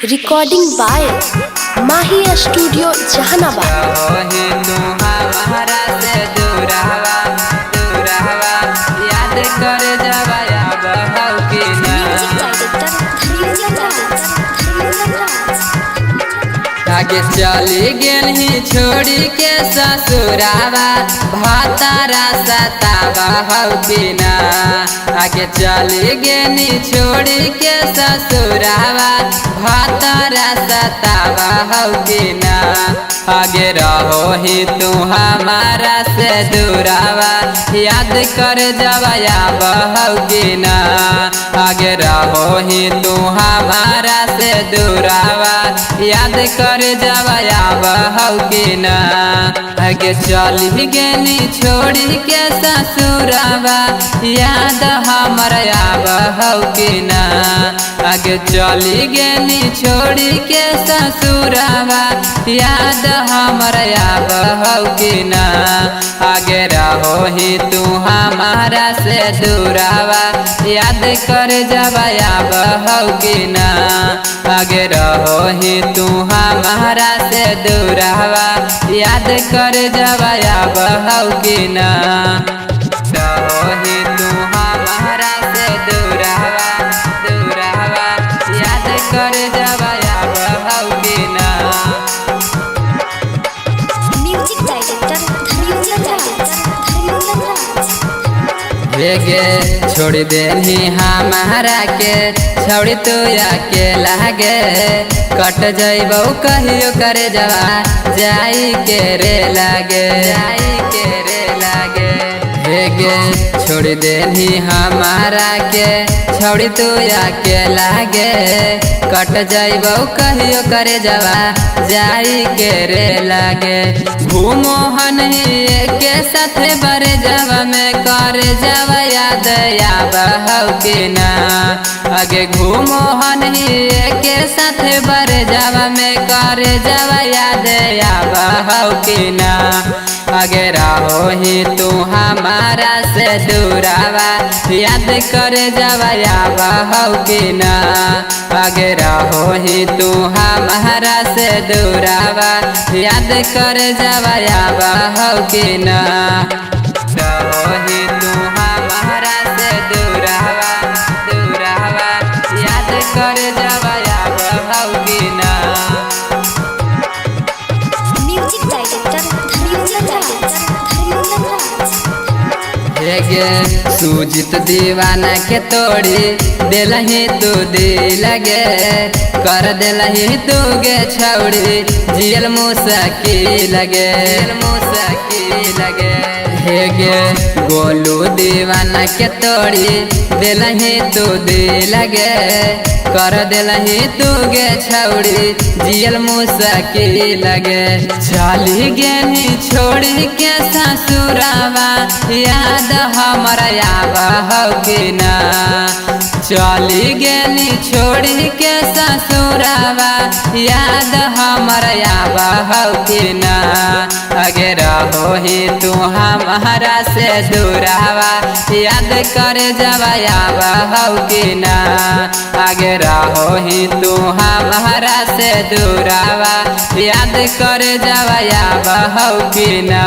Recording by माहिया studio Jehanabad. याद कर जवाया बहू की आगे चली गेली छोड़ी के ससुरावा भातारा सतावा हौ की ना। आगे चली गेली छोड़ी के ससुरावा भातारा सतावा हौ की ना। आगे रहो ही तू हमारा से दूरावा याद कर जवाया बहू की ना। आगे रहो ही तू हमारा से दूरावा याद कर जवाया बहू की ना। आगे चली गेली छोड़ी के ससुरावा याद हमारा बहू की ना। आगे चली गेली छोड़ी के ससुरावा याद हमारा बहू की ना। आगे रहो ही तू हमारा से दूरावा याद कर जवाया बहू की ना। आगे रहो ही तू हमारा से दूरावा याद कर जवाया बहू की ना। रहो ही तू हमारा से दूरावा याद कर जवाया बहू की ना। गे छोड़ देनी हमारा के छोड़ी तू आके लागे कट जइबो कहियो करे जवा जाई के रे लागे गे छोड़ देनी हमारा के छोड़ी तू आके लागे कट जइबो कहियो करे जवा जाई के रे लागे। घूमो हन के साथ बरे जवा में कर जवा याद या बहू की ना। आगे घूमो हन के साथ बरे जवा में कर जवा याद या बहू की ना। आगे रहो ही तू हमारा से दूरावा याद कर जवाया बहू की ना। आगे रहो ही तू हमारा से दूरावा याद कर जवाया बहू की ना। रहो ही तू हमारा से दूरावा याद कर जवाया बहू की ना। सूजित दीवाना के तोड़ी दिलही तू दिल गे कर दिलही तू गे छौड़ी जियल मुसकी लगे हे गे गोलू दीवाना के तोड़ी दिलही तू दिल गे कर दिलही तू गे छौड़ी जियल मुसकी लगे। चली गेनी छोड़ी के ससुरावा याद हमारा बहू की ना। चली गेली छोड़ी के ससुरावा याद हमारा बहू की ना। आगे रहो ही तू हमारा से दूरावा याद कर जवाया बहू की ना। आगे रहो ही तू हमारा से दूरावा याद कर जवाया बहू की ना।